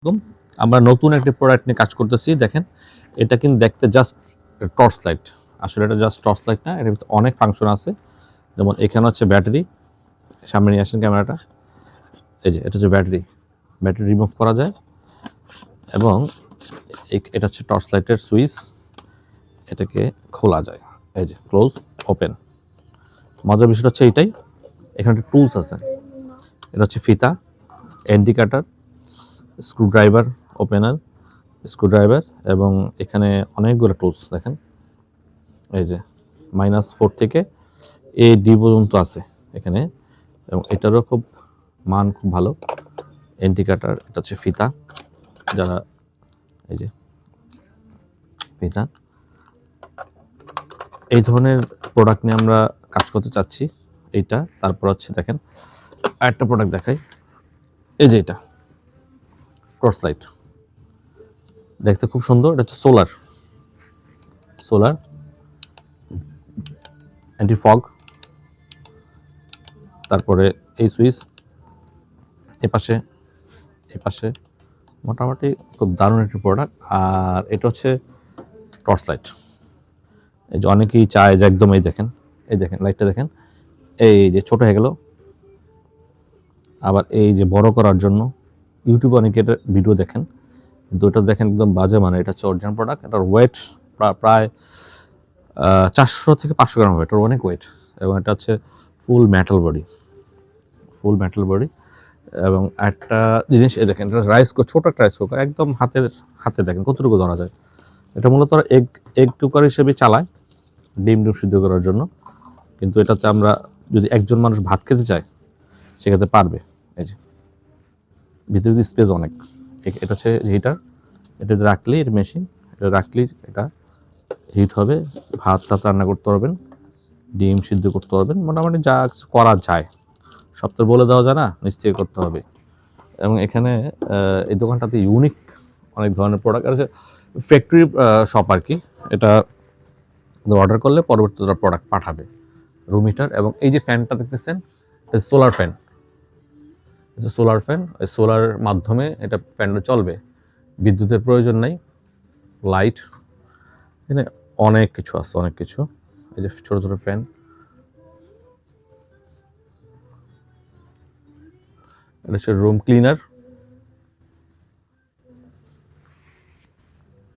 এরকম আমরা নতুন একটি প্রোডাক্ট নিয়ে কাজ করতেছি। দেখেন এটা কিন্তু দেখতে জাস্ট টর্চ লাইট, আসলে এটা জাস্ট টর্চ লাইট না, এটার ভিতরে অনেক ফাংশন আছে। যেমন এখানে হচ্ছে ব্যাটারি, সামনে নিয়ে আসেন ক্যামেরাটা, এই যে এটা হচ্ছে ব্যাটারি, ব্যাটারি রিমুভ করা যায়। এবং এটা হচ্ছে টর্চ লাইটের সুইচ, এটাকে খোলা যায়, এই যে ক্লোজ ওপেন। মজার বিষয়টা হচ্ছে এইটাই, এখানে একটা টুলস আছে, এটা হচ্ছে ফিতা, ইন্ডিকেটর, স্ক্রুড্রাইভার, ওপেনার, স্ক্রুড্রাইভার, এবং এখানে অনেকগুলো টুলস দেখেন, এই যে -4 থেকে AD পর্যন্ত আছে এখানে। এবং এটারও খুব মান খুব ভালো, ইন্ডিকেটর, এটা হচ্ছে ফিতা, যারা এই যে ফিতা, এই ধরনের প্রোডাক্ট নিয়ে আমরা কাজ করতে চাচ্ছি এইটা। তারপর হচ্ছে দেখেন আরেকটা প্রোডাক্ট দেখাই, এই যে এটা টর্চ লাইট, দেখতে খুব সুন্দর, এটা হচ্ছে সোলার অ্যান্টি ফগ। তারপরে এই সুইচ, এপাশে মোটামুটি খুব দারুণ একটি প্রোডাক্ট। আর এটা হচ্ছে টর্চ লাইট, এই যে অনেকেই চায় যে একদম এই দেখেন লাইটটা দেখেন, এই যে ছোট হয়ে গেল, আবার এই যে বড় করার জন্য ইউটিউবে অনেকে এটা ভিডিও দেখেন, কিন্তু এটা দেখেন একদম বাজে, মানে এটা হচ্ছে অরিজিনাল প্রোডাক্ট। এটার ওয়েট প্রায় 400 থেকে 500 গ্রাম হবে, এটার অনেক ওয়েট। এবং এটা হচ্ছে ফুল মেটাল বডি। এবং একটা জিনিস এই দেখেন, এটা ছোট একটা রাইস কুকার, একদম হাতে দেখেন কতটুকু ধরা যায়। এটা মূলত এগ কুকার হিসেবে চালায়, ডিম সিদ্ধ করার জন্য। কিন্তু এটাতে আমরা যদি একজন মানুষ ভাত খেতে চায় সেক্ষেত্রে পারবে। এই যে ভিতরে স্পেস অনেক, এটা হচ্ছে হিটার, এটা রাখলেই এটা মেশিন, এটা রাখলেই এটা হিট হবে, ভাত রান্না করতে পারবেন, ডিম সিদ্ধ করতে পারবেন, মোটামুটি যা করা যায় সব তো বলে দেওয়া যায় না, নিজ থেকে করতে হবে। এবং এখানে এই দোকানটাতে ইউনিক অনেক ধরনের প্রোডাক্ট আছে, ফ্যাক্টরি শপ আর কি। এটা অর্ডার করলে পরবর্তীতে তারা প্রোডাক্ট পাঠাবে। রুম হিটার, এবং এই যে ফ্যানটা দেখতেছেন সোলার ফ্যান, ওই সোলার মাধ্যমে এটা ফ্যানটা চলবে, বিদ্যুতের প্রয়োজন নাই। লাইট, এখানে অনেক কিছু আছে, এই যে ছোট ছোট ফ্যান, এটা হচ্ছে রুম ক্লিনার,